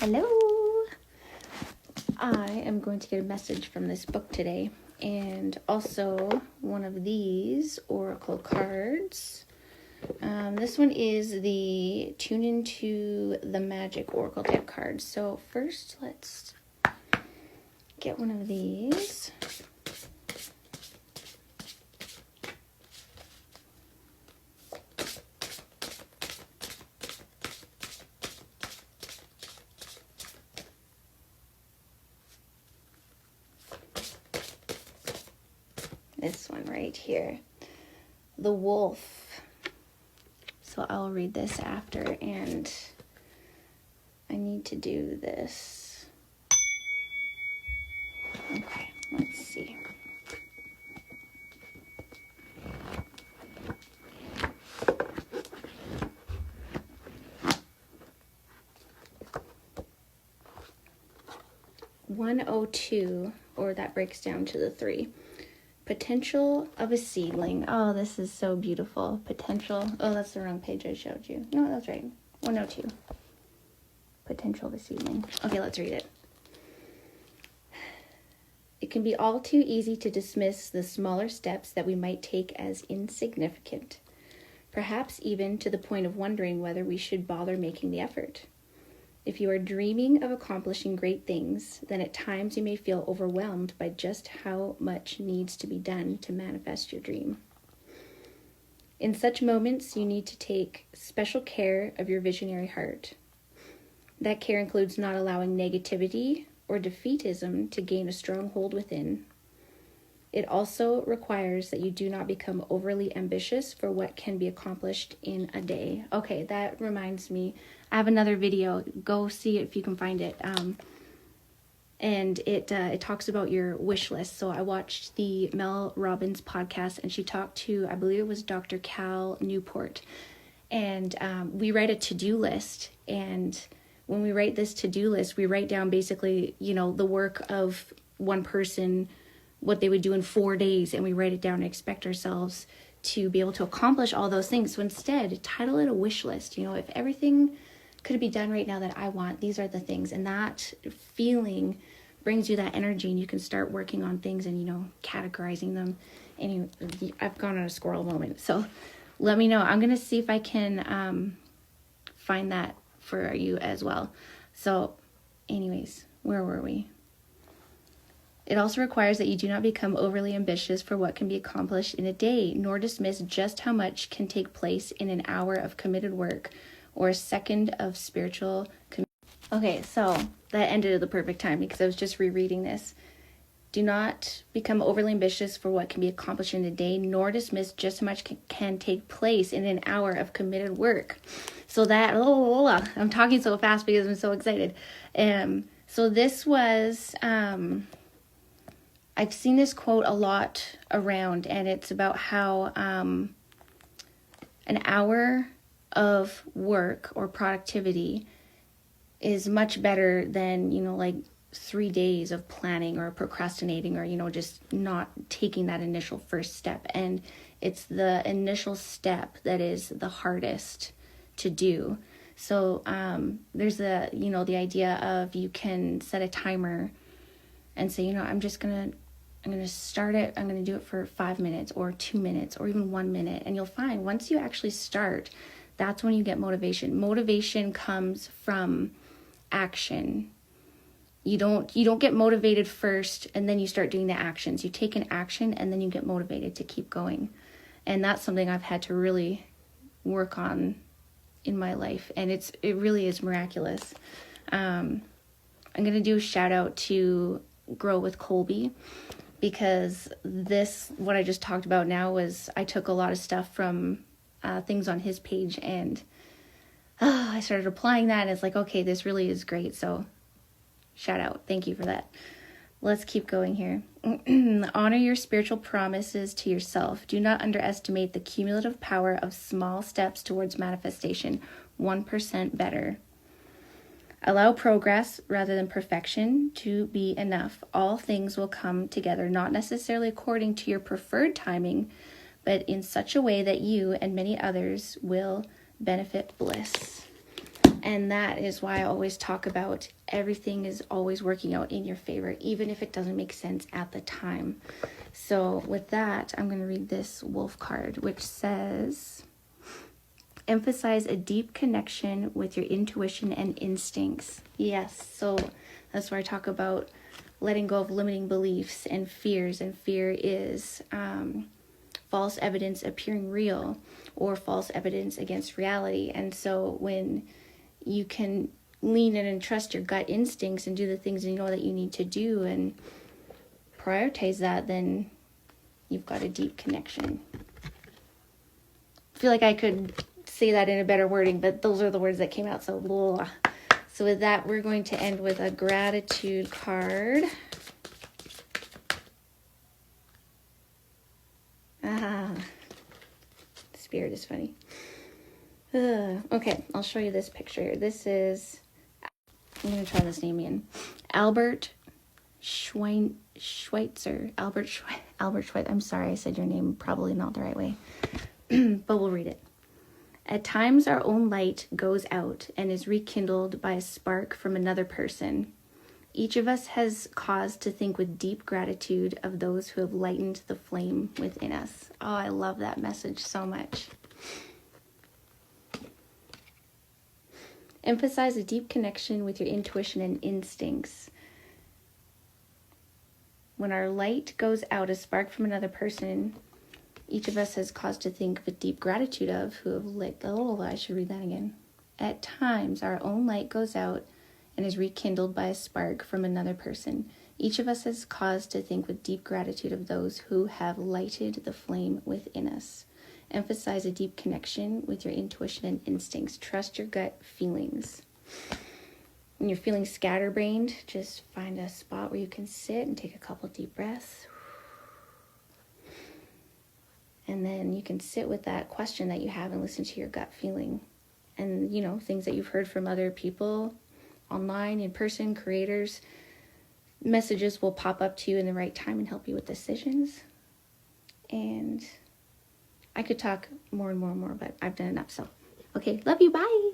Hello! I am going to get a message from this book today, and also one of these oracle cards. This one is the Tune Into the Magic Oracle deck card. So first, let's get one of these. This one right here, the wolf. So I'll read this after, and I need to do this. Okay, let's see. (102), or that breaks down to the 3. Potential of a seedling. Oh, this is so beautiful. Potential. Oh, that's the wrong page I showed you. No, that's right. 102. Potential of a seedling. Okay, let's read it. It can be all too easy to dismiss the smaller steps that we might take as insignificant, perhaps even to the point of wondering whether we should bother making the effort. If you are dreaming of accomplishing great things, then at times you may feel overwhelmed by just how much needs to be done to manifest your dream. In such moments, you need to take special care of your visionary heart. That care includes not allowing negativity or defeatism to gain a strong hold within. It also requires that you do not become overly ambitious for what can be accomplished in a day. Okay, that reminds me. I have another video. Go see it if you can find it. And it talks about your wish list. So I watched the Mel Robbins podcast, and she talked to, I believe it was Dr. Cal Newport. And we write a to-do list. And when we write this to-do list, we write down basically, the work of one person, what they would do in 4 days, and we write it down and expect ourselves to be able to accomplish all those things. So instead, title it a wish list. If everything could be done right now that I want, these are the things. And that feeling brings you that energy, and you can start working on things and, categorizing them. And I've gone on a squirrel moment. So let me know. I'm going to see if I can find that for you as well. So anyways, where were we? It also requires that you do not become overly ambitious for what can be accomplished in a day, nor dismiss just how much can take place in an hour of committed work or a second of spiritual commitment. Okay, so that ended at the perfect time because I was just rereading this. Do not become overly ambitious for what can be accomplished in a day, nor dismiss just how much can take place in an hour of committed work. So that, I'm talking so fast because I'm so excited. So this was... I've seen this quote a lot around, and it's about how an hour of work or productivity is much better than, 3 days of planning or procrastinating or, just not taking that initial first step. And it's the initial step that is the hardest to do. So there's the idea of you can set a timer and say, I'm going to start it. I'm going to do it for 5 minutes or 2 minutes or even 1 minute. And you'll find once you actually start, that's when you get motivation. Motivation comes from action. You don't get motivated first and then you start doing the actions. You take an action and then you get motivated to keep going. And that's something I've had to really work on in my life. And it really is miraculous. I'm going to do a shout out to Grow with Colby, because what I just talked about now was, I took a lot of stuff from things on his page, and I started applying that, and it's like, okay, this really is great. So shout out. Thank you for that. Let's keep going here. Honor your spiritual promises to yourself. Do not underestimate the cumulative power of small steps towards manifestation. 1% better. Allow progress rather than perfection to be enough. All things will come together, not necessarily according to your preferred timing, but in such a way that you and many others will benefit bliss. And that is why I always talk about everything is always working out in your favor, even if it doesn't make sense at the time. So with that, I'm going to read this wolf card, which says, emphasize a deep connection with your intuition and instincts. Yes, so that's where I talk about letting go of limiting beliefs and fears. And fear is false evidence appearing real or false evidence against reality. And so when you can lean in and trust your gut instincts and do the things you know that you need to do and prioritize that, then you've got a deep connection. I feel like I could say that in a better wording, but those are the words that came out. So, blah. So with that, we're going to end with a gratitude card. Spirit is funny. Okay, I'll show you this picture here. This is, I'm going to try this name again. Albert Schweitzer. Albert Schweitzer. I'm sorry I said your name probably not the right way, but we'll read it. At times our own light goes out and is rekindled by a spark from another person. Each of us has cause to think with deep gratitude of those who have lightened the flame within us. Oh, I love that message so much. Emphasize a deep connection with your intuition and instincts. When our light goes out, a spark from another person, each of us has cause to think with deep gratitude of who have lit. Oh, I should read that again. At times, our own light goes out and is rekindled by a spark from another person. Each of us has cause to think with deep gratitude of those who have lighted the flame within us. Emphasize a deep connection with your intuition and instincts. Trust your gut feelings. When you're feeling scatterbrained, just find a spot where you can sit and take a couple deep breaths. And then you can sit with that question that you have and listen to your gut feeling. And, you know, things that you've heard from other people, online, in person, creators, messages will pop up to you in the right time and help you with decisions. And I could talk more and more and more, but I've done enough. So, okay, love you. Bye.